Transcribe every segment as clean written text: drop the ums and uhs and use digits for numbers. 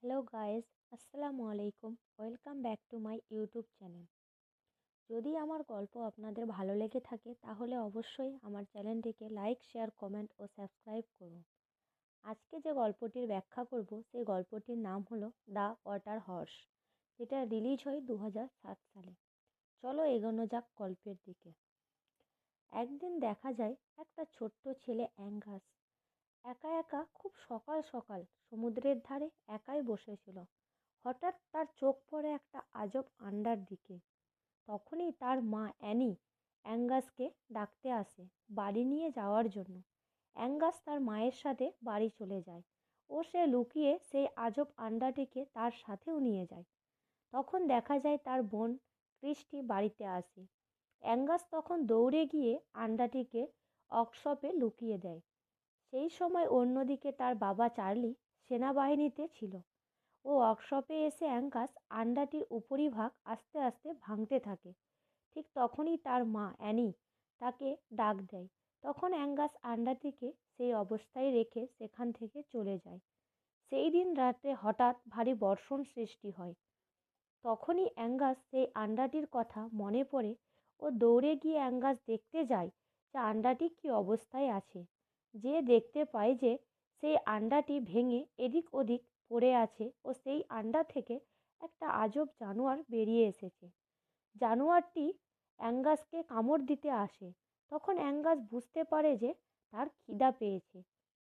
Hello guys, আসসালামু আলাইকুম। Welcome back to my YouTube channel. যদি আমার গল্প আপনাদের ভালো লেগে থাকে তাহলে অবশ্যই আমার চ্যানেলটিকে লাইক, শেয়ার, কমেন্ট ও সাবস্ক্রাইব করুন। আজকে যে গল্পটির ব্যাখ্যা করব সেই গল্পটির নাম হলো দ্য ওয়াটার হর্স, যেটা রিলিজ হয় 2007 সালে। চলো এগোনো যাক গল্পের দিকে। একদিন দেখা যায় একটা ছোট্ট ছেলে অ্যাঙ্গাস একা একা খুব সকাল সকাল সমুদ্রের ধারে একাই বসেছিল। হঠাৎ তার চোখ পড়ে একটা আজব আন্ডার দিকে। তখনই তার মা অ্যানি অ্যাঙ্গাসকে ডাকতে আসে বাড়ি নিয়ে যাওয়ার জন্য। অ্যাঙ্গাস তার মায়ের সাথে বাড়ি চলে যায় ও সে লুকিয়ে সেই আজব আন্ডাটিকে তার সাথেও নিয়ে যায়। তখন দেখা যায় তার বোন ক্রিস্টি বাড়িতে আসে। অ্যাঙ্গাস তখন দৌড়ে গিয়ে আন্ডাটিকে ওয়ার্কশপে লুকিয়ে দেয়। সেই সময় অন্যদিকে তার বাবা চার্লি সেনাবাহিনীতে ছিল। ও ওয়ার্কশপে এসে অ্যাঙ্গাস আন্ডাটির উপরিভাগ আস্তে আস্তে ভাঙতে থাকে। ঠিক তখনই তার মা অ্যানি তাকে ডাক দেয়। তখন অ্যাঙ্গাস আন্ডাটিকে সেই অবস্থায় রেখে সেখান থেকে চলে যায়। সেই দিন রাতে হঠাৎ ভারী বর্ষণ সৃষ্টি হয়। তখনই অ্যাঙ্গাস সেই আন্ডাটির কথা মনে পড়ে ও দৌড়ে গিয়ে অ্যাঙ্গাস দেখতে যায় যে আন্ডাটি কী অবস্থায় আছে। যে দেখতে পায় যে সেই আন্ডাটি ভেঙে এদিক ওদিক পড়ে আছে ও সেই আন্ডা থেকে একটা আজব জানোয়ার বেরিয়ে এসেছে। জানোয়ারটি অ্যাঙ্গাসকে কামড় দিতে আসে। তখন অ্যাঙ্গাস বুঝতে পারে যে তার খিদা পেয়েছে।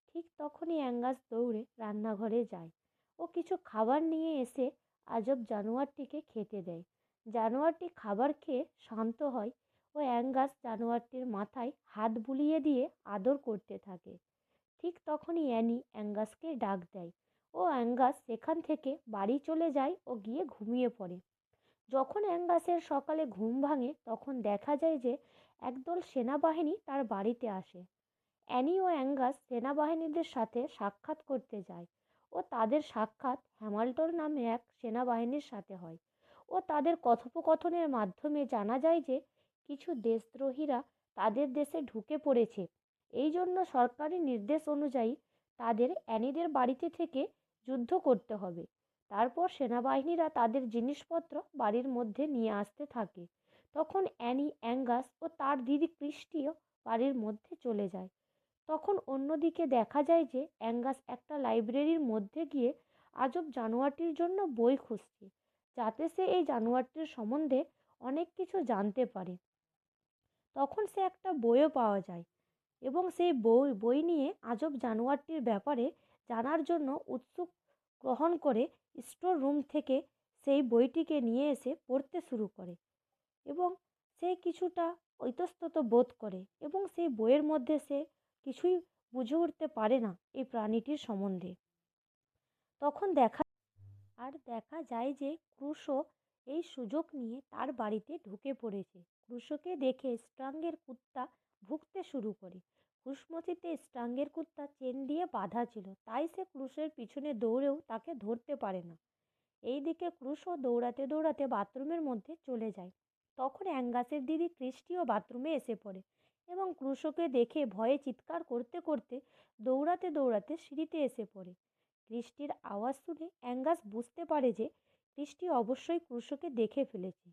ঠিক তখনই অ্যাঙ্গাস দৌড়ে রান্নাঘরে যায় ও কিছু খাবার নিয়ে এসে আজব জানোয়ারটিকে খেতে দেয়। জানোয়ারটি খাবার খেয়ে শান্ত হয় ও অ্যাঙ্গাস জানোয়ারটির মাথায় হাত বুলিয়ে দিয়ে আদর করতে থাকে। ঠিক তখনই অ্যানি অ্যাঙ্গাসকে ডাক দেয় ও অ্যাঙ্গাস সেখান থেকে বাড়ি চলে যায় ও গিয়ে ঘুমিয়ে পড়ে। যখন অ্যাঙ্গাসের সকালে ঘুম ভাঙে তখন দেখা যায় যে একদল সেনাবাহিনী তার বাড়িতে আসে। অ্যানি ও অ্যাঙ্গাস সেনাবাহিনীদের সাথে সাক্ষাৎ করতে যায় ও তাদের সাক্ষাৎ হ্যামিল্টন নামে এক সেনাবাহিনীর সাথে হয় ও তাদের কথোপকথনের মাধ্যমে জানা যায় যে কিছু দেশদ্রোহীরা তাদের দেশে ঢুকে পড়েছে। এই জন্য সরকারি নির্দেশ অনুযায়ী তাদের অ্যানিদের বাড়িতে থেকে যুদ্ধ করতে হবে। তারপর সেনাবাহিনীরা তাদের জিনিসপত্র বাড়ির মধ্যে নিয়ে আসতে থাকে। তখন অ্যানি, অ্যাঙ্গাস ও তার দিদি ক্রিস্টিও বাড়ির মধ্যে চলে যায়। তখন অন্যদিকে দেখা যায় যে অ্যাঙ্গাস একটা লাইব্রেরির মধ্যে গিয়ে আজব জানোয়ারটির জন্য বই খুঁজছে, যাতে সে এই জানোয়ারটির সম্বন্ধে অনেক কিছু জানতে পারে। তখন সে একটা বইও পাওয়া যায় এবং সেই বই নিয়ে আজব জানোয়ারটির ব্যাপারে জানার জন্য উৎসুক গ্রহণ করে স্টোর রুম থেকে সেই বইটিকে নিয়ে এসে পড়তে শুরু করে এবং সে কিছুটা ইতস্তত বোধ করে এবং সেই বইয়ের মধ্যে সে কিছুই বুঝে উঠতে পারে না এই প্রাণীটির সম্বন্ধে। তখন দেখা যায় যে ক্রুশো এই সুযোগ নিয়ে তার বাড়িতে ঢুকে পড়েছে। ক্রুশোকে দেখে স্ট্রাঙ্গের কুত্তা ভুগতে শুরু করে। হুসমতিতে স্ট্রাঙ্গের কুত্তা চেন দিয়ে বাঁধা ছিল, তাই সে ক্রুশোর পিছনে দৌড়েও তাকে ধরতে পারে না। এইদিকে ক্রুশো দৌড়াতে দৌড়াতে বাথরুমের মধ্যে চলে যায়। তখন অ্যাঙ্গাসের দিদি ক্রিস্টিও বাথরুমে এসে পড়ে এবং ক্রুশোকে দেখে ভয়ে চিৎকার করতে করতে দৌড়াতে দৌড়াতে সিঁড়িতে এসে পড়ে। ক্রিস্টির আওয়াজ শুনে অ্যাঙ্গাস বুঝতে পারে যে ক্রিস্টি অবশ্যই ক্রুশোকে দেখে ফেলেছে।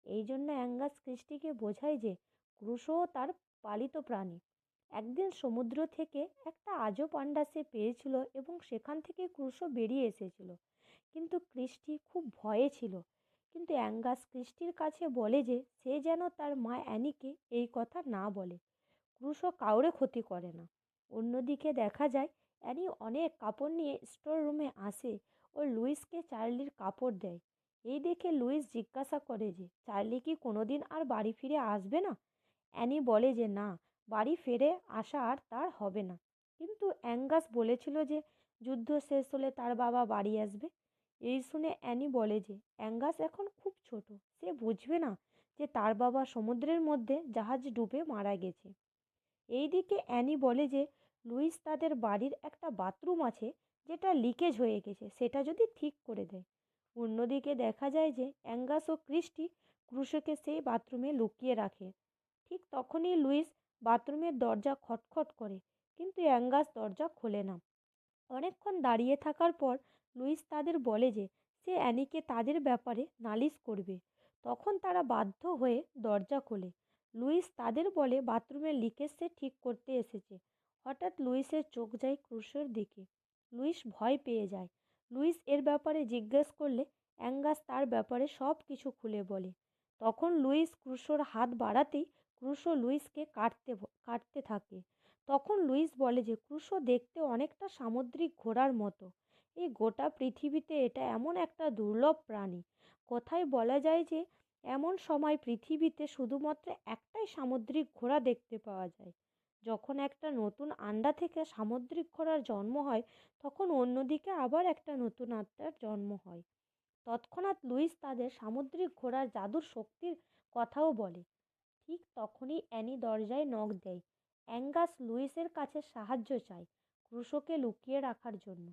এই জন্য অ্যাঙ্গাস ক্রিস্টিকে বোঝায় যে ক্রুশোও তার পালিত প্রাণী। একদিন সমুদ্র থেকে একটা আজব আন্ডা সে পেয়েছিল এবং সেখান থেকে ক্রুশো বেরিয়ে এসেছিল। কিন্তু ক্রিস্টি খুব ভয়ে ছিল। কিন্তু অ্যাঙ্গাস ক্রিস্টির কাছে বলে যে সে যেন তার মা অ্যানিকে এই কথা না বলে। ক্রুশো কাউরে ক্ষতি করে না। অন্যদিকে দেখা যায় অ্যানি অনেক কাপড় নিয়ে স্টোর রুমে আসে ও লুইসকে চার্লির কাপড় দেয়। এই দেখে লুইস জিজ্ঞাসা করে যে চার্লি কি কোনোদিন আর বাড়ি ফিরে আসবে না। অ্যানি বলে যে না, বাড়ি ফিরে আসা আর তার হবে না। কিন্তু অ্যাঙ্গাস বলেছিল যে যুদ্ধ শেষ হলে তার বাবা বাড়ি আসবে। এই শুনে অ্যানি বলে যে অ্যাঙ্গাস এখন খুব ছোট, সে বুঝবে না যে তার বাবা সমুদ্রের মধ্যে জাহাজ ডুবে মারা গেছে। এইদিকে অ্যানি বলে যে লুইস তাদের বাড়ির একটা বাথরুম আছে যেটা লিকেজ হয়ে গেছে, সেটা যদি ঠিক করে দেয়। অন্যদিকে দেখা যায় যে অ্যাঙ্গাস ও ক্রিস্টি ক্রুশোকে সেই বাথরুমে লুকিয়ে রাখে। ঠিক তখনই লুইস বাথরুমের দরজা খটখট করে, কিন্তু অ্যাঙ্গাস দরজা খোলে না। অনেকক্ষণ দাঁড়িয়ে থাকার পর লুইস তাদের বলে যে সে অ্যানিকে তাদের ব্যাপারে নালিশ করবে। তখন তারা বাধ্য হয়ে দরজা খোলে। লুইস তাদের বলে বাথরুমের লিকেজ সে ঠিক করতে এসেছে। হঠাৎ লুইসের চোখ যায় ক্রুশোর দিকে। লুইস ভয় পেয়ে যায়। লুইস এর ব্যাপারে জিজ্ঞেস করলে অ্যাঙ্গাস তার ব্যাপারে সব কিছু খুলে বলে। তখন লুইস ক্রুশোর হাত বাড়াতেই ক্রুশো লুইসকে কাটতে থাকে। তখন লুইস বলে যে ক্রুশো দেখতে অনেকটা সামুদ্রিক ঘোড়ার মতো। এই গোটা পৃথিবীতে এটা এমন একটা দুর্লভ প্রাণী। কথায় বলা যায় যে এমন সময় পৃথিবীতে শুধুমাত্র একটাই সামুদ্রিক ঘোড়া দেখতে পাওয়া যায়। যখন একটা নতুন আন্ডা থেকে সামুদ্রিক ঘোড়ার জন্ম হয়, তখন অন্যদিকে আবার একটা নতুন আত্মার জন্ম হয়। তৎক্ষণাৎ লুইস তাদের সামুদ্রিক ঘোড়ার জাদুর শক্তির কথাও বলে। ঠিক তখনই অ্যানি দরজায় নক দেয়। অ্যাঙ্গাস লুইসের কাছে সাহায্য চায় ক্রুশোকে লুকিয়ে রাখার জন্য।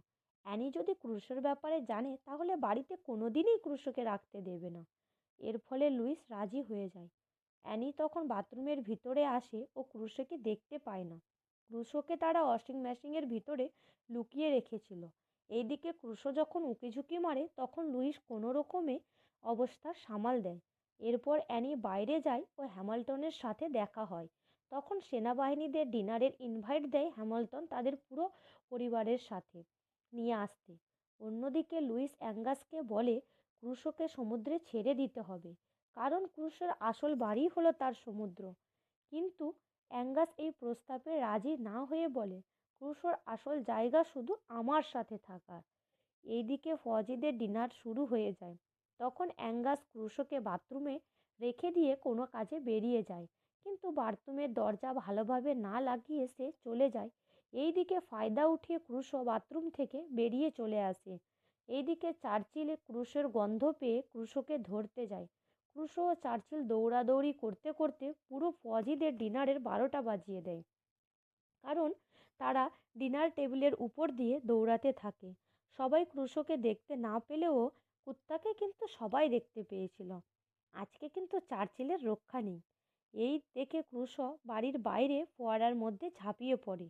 অ্যানি যদি ক্রুশোর ব্যাপারে জানে তাহলে বাড়িতে কোনোদিনই ক্রুশোকে রাখতে দেবে না। এর ফলে লুইস রাজি হয়ে যায়। অ্যানি তখন বাথরুমের ভিতরে আসে ও ক্রুশোকে দেখতে পায় না। ক্রুশোকে তারা ওয়াশিং মেশিনের ভিতরে লুকিয়ে রেখেছিল। এইদিকে ক্রুশো যখন উকিঝুঁকি মারে তখন লুইস কোনো রকমে অবস্থা সামাল দেয়। এরপর অ্যানি বাইরে যায় ও হ্যামিল্টনের সাথে দেখা হয়। তখন সেনাবাহিনীদের ডিনারের ইনভাইট দেয় হ্যামিল্টন তাদের পুরো পরিবারের সাথে নিয়ে আসতে। অন্যদিকে লুইস অ্যাঙ্গাসকে বলে ক্রুশোকে সমুদ্রে ছেড়ে দিতে হবে, কারণ ক্রুশোর আসল বাড়ি হলো তার সমুদ্র। কিন্তু অ্যাঙ্গাস এই প্রস্তাবে রাজি না হয়ে বলে ক্রুশোর আসল জায়গা শুধু আমার সাথে থাকা। এইদিকে ফজিদের ডিনার শুরু হয়ে যায়। তখন অ্যাঙ্গাস ক্রুশোকে বাথরুমে রেখে দিয়ে কোনো কাজে বেরিয়ে যায়, কিন্তু বাথরুমের দরজা ভালোভাবে না লাগিয়ে সে চলে যায়। এইদিকে ফায়দা উঠিয়ে ক্রুশো বাথরুম থেকে বেরিয়ে চলে আসে। এইদিকে চার্চিল ক্রুশোর গন্ধ পেয়ে ক্রুশোকে ধরতে যায়। ক্রুশো ও চার্চিল দৌড়াদৌড়ি করতে করতে পুরো ফজিদের ডিনারের 12টা বাজিয়ে দেয়, কারণ তারা ডিনার টেবিলের উপর দিয়ে দৌড়াতে থাকে। সবাই ক্রুশোকে দেখতে না পেলেও কুত্তাকে কিন্তু সবাই দেখতে পেয়েছিল। আজকে কিন্তু চার্চিলের রক্ষা নেই। এই দেখে ক্রুশো বাড়ির বাইরে ফোয়ারার মধ্যে ঝাঁপিয়ে পড়ে।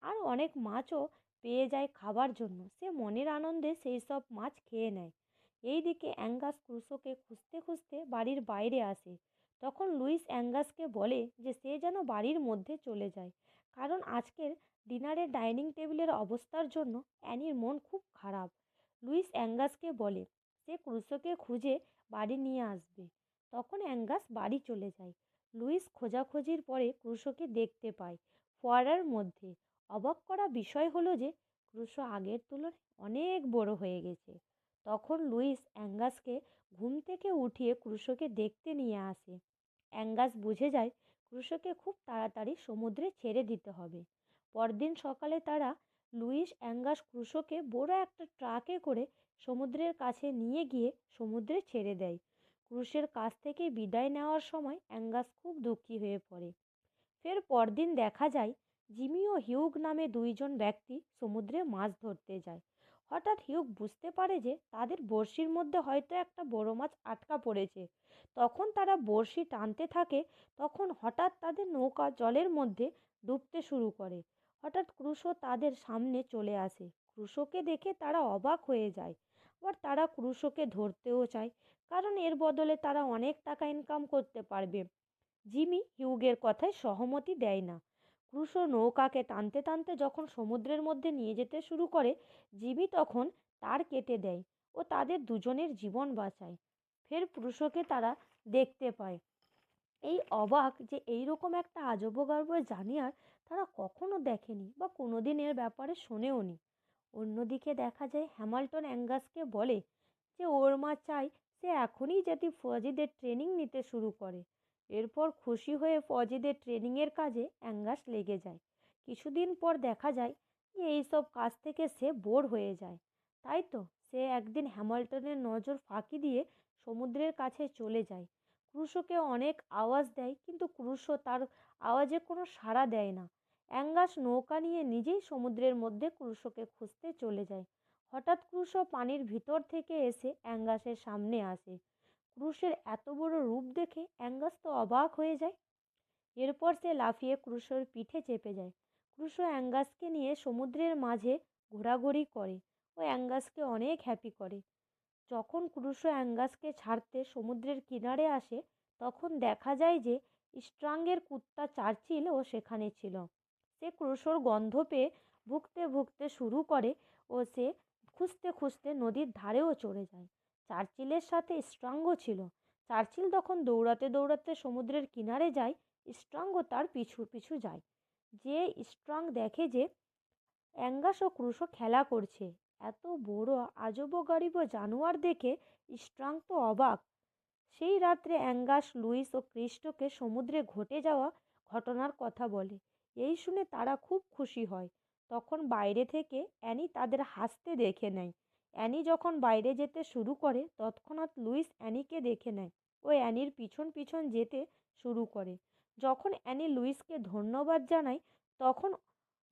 আর অনেক মাছও পেয়ে যায় খাবার জন্য। সে মনের আনন্দে সেই সব মাছ খেয়ে নেয়। এইদিকে অ্যাঙ্গাস ক্রুশোকে খুঁজতে খুঁজতে বাড়ির বাইরে আসে। তখন লুইস অ্যাঙ্গাসকে বলে যে সে যেন বাড়ির মধ্যে চলে যায়, কারণ আজকের ডিনারের ডাইনিং টেবিলের অবস্থার জন্য অ্যানির মন খুব খারাপ। লুইস অ্যাঙ্গাসকে বলে সে ক্রুশোকে খুঁজে বাড়ি নিয়ে আসবে। তখন অ্যাঙ্গাস বাড়ি চলে যায়। লুইস খোঁজাখুঁজির পরে ক্রুশোকে দেখতে পায় ফোয়ারার মধ্যে। অবাক করা বিষয় হলো যে ক্রুশো আগের তুলনায় অনেক বড় হয়ে গেছে। তখন লুইস অ্যাঙ্গাসকে ঘুম থেকে উঠিয়ে ক্রুশোকে দেখতে নিয়ে আসে। অ্যাঙ্গাস বুঝে যায় ক্রুশোকে খুব তাড়াতাড়ি সমুদ্রে ছেড়ে দিতে হবে। পরদিন সকালে তারা লুইস অ্যাঙ্গাস ক্রুশোকে বড় একটা ট্রাকে করে সমুদ্রের কাছে নিয়ে গিয়ে সমুদ্রে ছেড়ে দেয়। ক্রুশের কাছ থেকে বিদায় নেওয়ার সময় অ্যাঙ্গাস খুব দুঃখী হয়ে পড়ে। ফের পরদিন দেখা যায় জিমি ও হিউগ নামে দুইজন ব্যক্তি সমুদ্রে মাছ ধরতে যায়। হঠাৎ হিউগ বুঝতে পারে যে তাদের বড়শির মধ্যে হয়তো একটা বড় মাছ আটকা পড়েছে। তখন তারা বড়শি টানতে থাকে। তখন হঠাৎ তাদের নৌকা জলের মধ্যে ডুবতে শুরু করে। হঠাৎ ক্রুশো তাদের সামনে চলে আসে। ক্রুশোকে দেখে তারা অবাক হয়ে যায়। আবার তারা ক্রুশোকে ধরতেও চায়, কারণ এর বদলে তারা অনেক টাকা ইনকাম করতে পারবে। জিমি হিউগের কথায় সহমতি দেয় না। ক্রুশো নৌকাকে টানতে টানতে যখন সমুদ্রের মধ্যে নিয়ে যেতে শুরু করে, জিমি তখন তার কেটে দেয় ও তাদের দুজনের জীবন বাঁচায়। ফের ক্রুশোকে তারা দেখতে পায়। এই অবাক যে এইরকম একটা আজব গল্প জানিয়ার তারা কখনো দেখেনি বা কোনোদিন এর ব্যাপারে শোনেও নি। অন্যদিকে দেখা যায় হ্যামিল্টন অ্যাঙ্গাসকে বলে যে ওর মা চায় সে এখনই যাতে ফৌজিদের ট্রেনিং নিতে শুরু করে। এরপর খুশি হয়ে ফৌজিদের ট্রেনিংয়ের কাজে অ্যাঙ্গাস লেগে যায়। কিছুদিন পর দেখা যায় যে এইসব কাজ থেকে সে বোর হয়ে যায়। তাই তো সে একদিন হ্যামিল্টনের নজর ফাঁকি দিয়ে সমুদ্রের কাছে চলে যায়। ক্রুশোকে অনেক আওয়াজ দেয়, কিন্তু ক্রুশো তার আওয়াজে কোনো সাড়া দেয় না। অ্যাঙ্গাস নৌকা নিয়ে নিজেই সমুদ্রের মধ্যে ক্রুশোকে খুঁজতে চলে যায়। হঠাৎ ক্রুশো পানির ভিতর থেকে এসে অ্যাঙ্গাসের সামনে আসে। ক্রুশের এত বড় রূপ দেখে অ্যাঙ্গাস তো অবাক হয়ে যায়। এরপর সে লাফিয়ে ক্রুশোর পিঠে চেপে যায়। ক্রুশো অ্যাঙ্গাসকে নিয়ে সমুদ্রের মাঝে ঘোরাঘুরি করে ও অ্যাঙ্গাসকে অনেক হ্যাপি করে। যখন ক্রুশো অ্যাঙ্গাসকে ছাড়তে সমুদ্রের কিনারে আসে, তখন দেখা যায় যে স্ট্রাঙ্গের কুত্তা চার্চিলও সেখানে ছিল। সে ক্রুশোর গন্ধ পেয়ে ভুগতে ভুগতে শুরু করে ও সে খুঁজতে খুঁজতে নদীর ধারেও চলে যায়। চার্চিলের সাথে স্ট্রাঙ্গও ছিল। চার্চিল তখন দৌড়াতে দৌড়াতে সমুদ্রের কিনারে যায়, স্ট্রাঙ্গও তার পিছু পিছু যায়। যে স্ট্রাং দেখে যে অ্যাঙ্গাস ও ক্রুশো খেলা করছে। এত বড় আজবগারিব জানোয়ার দেখে স্ট্রাং তো অবাক। সেই রাত্রে অ্যাঙ্গাস লুইস ও ক্রিস্টোকে সমুদ্রে ঘটে যাওয়া ঘটনার কথা বলে। এই শুনে তারা খুব খুশি হয়। তখন বাইরে থেকে অ্যানি তাদের হাসতে দেখে নেয়। অ্যানি যখন বাইরে যেতে শুরু করে, তৎক্ষণাৎ লুইস অ্যানিকে দেখে নেয় ও অ্যানির পিছন পিছন যেতে শুরু করে। যখন অ্যানি লুইসকে ধন্যবাদ জানায়, তখন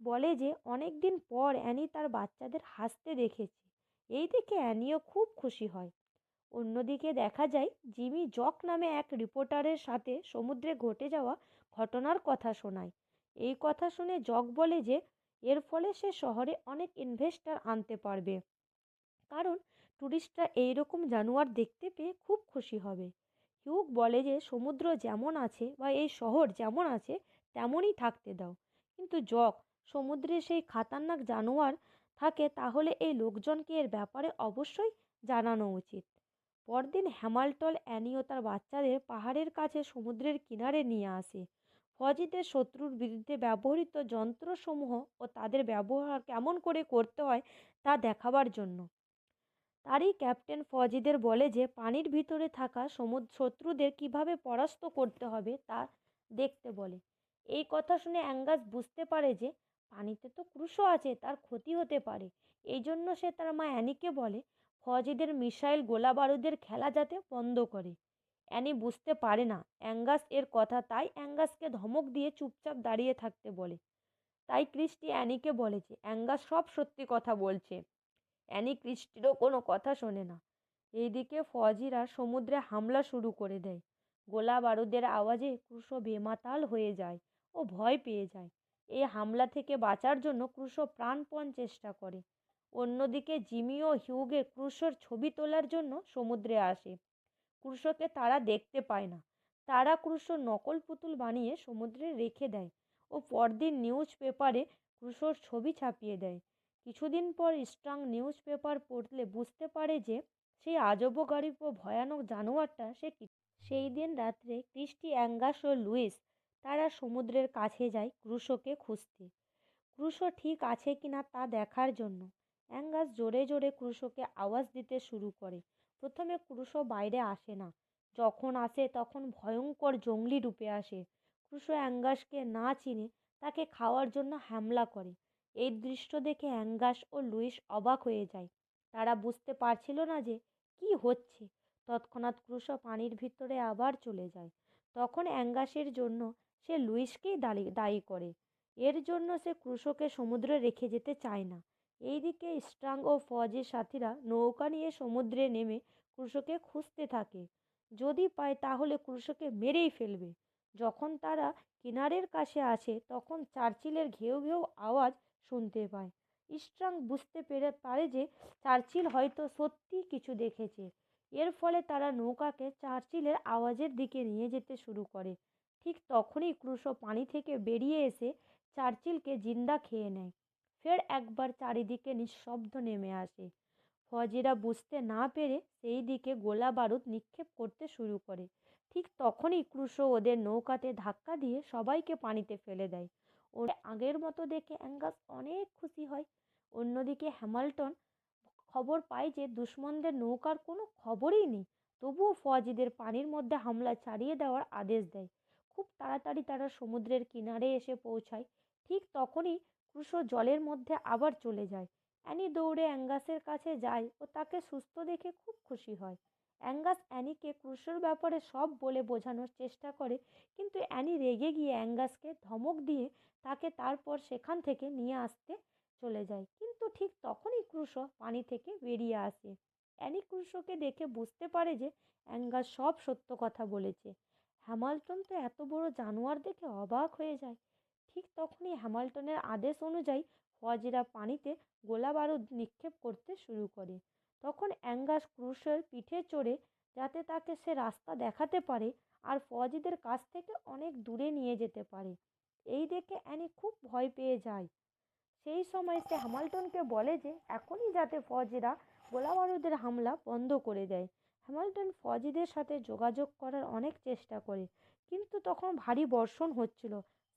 বলে যে অনেক দিন পর অ্যানি তার বাচ্চাদের হাসতে দেখেছে। এই দেখে অ্যানিও খুব খুশি হয়। অন্যদিকে দেখা যায় জিমি জক নামে এক রিপোর্টারের সাথে সমুদ্রে ঘটে যাওয়া ঘটনার কথা শোনায়। এই কথা শুনে জক বলে যে এর ফলে সে শহরে অনেক ইনভেস্টর আনতে পারবে, কারণ ট্যুরিস্টরা এইরকম জানোয়ার দেখতে পেয়ে খুব খুশি হবে। হিউগ বলে যে সমুদ্র যেমন আছে বা এই শহর যেমন আছে তেমনই থাকতে দাও। কিন্তু জক, সমুদ্রে সেই খাতারনাক জানোয়ার থাকে, তাহলে এই লোকজনকে এর ব্যাপারে অবশ্যই জানানো উচিত। পরদিন হ্যামাল্টন অ্যানি ও তার বাচ্চাদের পাহাড়ের কাছে সমুদ্রের কিনারে নিয়ে আসে, ফজিদের শত্রুর বিরুদ্ধে ব্যবহৃত যন্ত্রসমূহ ও তাদের ব্যবহার কেমন করে করতে হয় তা দেখাবার জন্য। তারই ক্যাপ্টেন ফজিদের বলে যে পানির ভিতরে থাকা শত্রুদের কিভাবে পরাস্ত করতে হবে তা দেখতে বলে। এই কথা শুনে অ্যাঙ্গাস বুঝতে পারে যে পানিতে তো ক্রুশো আছে, তার ক্ষতি হতে পারে। এই জন্য সে তার মা অ্যানিকে বলে ফজিদের মিসাইল গোলা বারুদের খেলা যাতে বন্ধ করে। অ্যানি বুঝতে পারে না অ্যাঙ্গাস এর কথা, তাই অ্যাঙ্গাসকে ধমক দিয়ে চুপচাপ দাঁড়িয়ে থাকতে বলে। তাই ক্রিস্টি অ্যানিকে বলে যে অ্যাঙ্গাস সব সত্যি কথা বলছে। অ্যানি ক্রিস্টিরও কোনো কথা শোনে না। এইদিকে ফজিরা সমুদ্রে হামলা শুরু করে দেয়। গোলা বারুদের আওয়াজে ক্রুশো বেমাতাল হয়ে যায় ও ভয় পেয়ে যায়। এই হামলা থেকে বাঁচার জন্য ক্রুশো প্রাণপণ চেষ্টা করে। অন্যদিকে জিমি ও হিউগের ক্রুশোর ছবি তোলার জন্য সমুদ্রে আসে। ক্রুশোকে তারা দেখতে পায় না। তারা ক্রুশোর নকল পুতুল বানিয়ে সমুদ্রে রেখে দেয় ও পরদিন নিউজ পেপারে ক্রুশোর ছবি ছাপিয়ে দেয়। কিছুদিন পর স্ট্রাং নিউজ পেপার পড়লে বুঝতে পারে যে সেই আজবগারিব ও ভয়ানক জানোয়ারটা সে কি। সেই দিন রাত্রে ক্রিস্টি, অ্যাঙ্গাস ও লুইস তারা সমুদ্রের কাছে যায় ক্রুশোকে খুঁজতে, ক্রুশো ঠিক আছে কিনা তা দেখার জন্য। অ্যাঙ্গাস জোরে জোরে ক্রুশোকে আওয়াজ দিতে শুরু করে। প্রথমে ক্রুশো বাইরে আসে না। যখন আসে তখন ভয়ঙ্কর জঙ্গলি রূপে আসে। ক্রুশো অ্যাঙ্গাসকে না চিনে তাকে খাওয়ার জন্য হামলা করে। এই দৃশ্য দেখে অ্যাঙ্গাস ও লুইস অবাক হয়ে যায়। তারা বুঝতে পারছিল না যে কি হচ্ছে। তৎক্ষণাৎ ক্রুশো পানির ভিতরে আবার চলে যায়। তখন অ্যাঙ্গাসের জন্য সে লুইসকেই দায়ী করে। এর জন্য সে ক্রুশোকে সমুদ্রে রেখে যেতে চায় না। এইদিকে স্ট্রাং ও ফজের সাথীরা নৌকা নিয়ে সমুদ্রে নেমে ক্রুশোকে খুঁজতে থাকে। যদি পায় তাহলে ক্রুশোকে মেরেই ফেলবে। যখন তারা কিনারের কাছে আসে তখন চার্চিলের ঘেউ ঘেউ আওয়াজ শুনতে পায়। স্ট্রাং বুঝতে পারে যে চার্চিল হয়তো সত্যি কিছু দেখেছে। এর ফলে তারা নৌকাকে চার্চিলের আওয়াজের দিকে নিয়ে যেতে শুরু করে। ঠিক তখনই ক্রুশো পানি থেকে বেরিয়ে এসে চার্চিলকে জিন্দা খেয়ে নেয়। ফের একবার চারিদিকে নিঃশব্দ নেমে আসে। ফজিরা বুঝতে না পেরে সেই দিকে গোলা বারুদ নিক্ষেপ করতে শুরু করে। ঠিক তখনই ক্রুশো ওদের নৌকাতে ধাক্কা দিয়ে সবাইকে পানিতে ফেলে দেয়। ওর আগের মতো দেখে অ্যাঙ্গাস অনেক খুশি হয়। অন্যদিকে হ্যামিল্টন খবর পায় যে দুশমনদের নৌকার কোনো খবরই নেই। তবুও ফজিদের পানির মধ্যে হামলা চালিয়ে দেওয়ার আদেশ দেয়। খুব তাড়াতাড়ি তারা সমুদ্রের কিনারে এসে পৌঁছায়। ঠিক তখনই ক্রুশো জলের মধ্যে আবার চলে যায়। অ্যানি দৌড়ে অ্যাঙ্গাসের কাছে যায় ও তাকে সুস্থ দেখে খুব খুশি হয়। অ্যাঙ্গাস অ্যানিকে ক্রুশোর ব্যাপারে সব বলে বোঝানোর চেষ্টা করে, কিন্তু অ্যানি রেগে গিয়ে অ্যাঙ্গাসকে ধমক দিয়ে তাকে তারপর সেখান থেকে নিয়ে আসতে চলে যায়। কিন্তু ঠিক তখনই ক্রুশো পানি থেকে বেরিয়ে আসে। অ্যানি ক্রুশোকে দেখে বুঝতে পারে যে অ্যাঙ্গাস সব সত্য কথা বলেছে। হ্যামিল্টন তো এত বড় জানোয়ার দেখে অবাক হয়ে যায়। ঠিক তখনই হ্যামিল্টনের আদেশ অনুযায়ী ফৌজিরা পানিতে গোলা বারুদ নিক্ষেপ করতে শুরু করে। তখন অ্যাঙ্গাস ক্রুশোর পিঠে চড়ে যাতে তাকে সে রাস্তা দেখাতে পারে আর ফৌজিদের কাছ থেকে অনেক দূরে নিয়ে যেতে পারে। এই দেখে অ্যানি খুব ভয় পেয়ে যায়। সেই সময় সে হ্যামিল্টনকে বলে যে এখনই যাতে ফৌজিরা গোলাবারুদের হামলা বন্ধ করে দেয়। হ্যামিল্টন ফৌজিদের সাথে যোগাযোগ করার অনেক চেষ্টা করে, কিন্তু তখন ভারী বর্ষণ হচ্ছিল,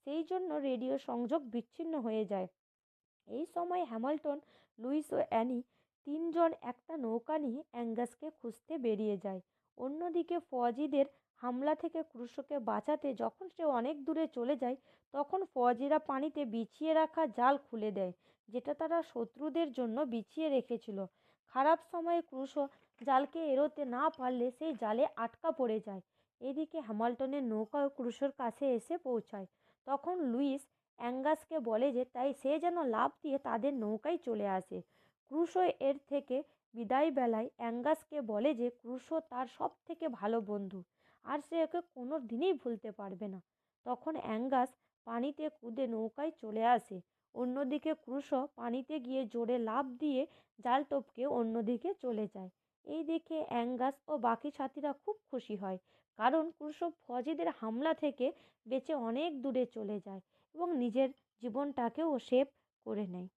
সেই জন্য রেডিও সংযোগ বিচ্ছিন্ন হয়ে যায়। এই সময় হ্যামিল্টন, লুইস ও অ্যানি তিনজন একটা নৌকা নিয়ে অ্যাঙ্গাসকে খুঁজতে বেরিয়ে যায়। অন্যদিকে ফৌজিদের হামলা থেকে ক্রুশোকে বাঁচাতে যখন সে অনেক দূরে চলে যায়, তখন ফৌজিরা পানিতে বিছিয়ে রাখা জাল খুলে দেয়, যেটা তারা শত্রুদের জন্য বিছিয়ে রেখেছিল। খারাপ সময়ে ক্রুশো জালকে এড়োতে না পারলে সেই জালে আটকা পড়ে যায়। এদিকে হ্যামিল্টনের নৌকাও ক্রুশোর কাছে এসে পৌঁছায়। তখন লুইস অ্যাঙ্গাসকে বলে যে তাই সে যেন লাফ দিয়ে তাদের নৌকায় চলে আসে। ক্রুশো এর থেকে বিদায় বেলায় অ্যাঙ্গাসকে বলে যে ক্রুশো তার সব থেকে ভালো বন্ধু আর সে একে কোনো দিনই ভুলতে পারবে না। তখন অ্যাঙ্গাস পানিতে কুদে নৌকায় চলে আসে। অন্যদিকে ক্রুশো পানিতে গিয়ে জোরে লাফ দিয়ে জাল টপকে অন্যদিকে চলে যায়। এই দেখে অ্যাঙ্গাস ও বাকি সাথীরা খুব খুশি হয়, কারণ ক্রুশো ফৌজিদের হামলা থেকে বেঁচে অনেক দূরে চলে যায় এবং নিজের জীবনটাকেও সেভ করে নেয়।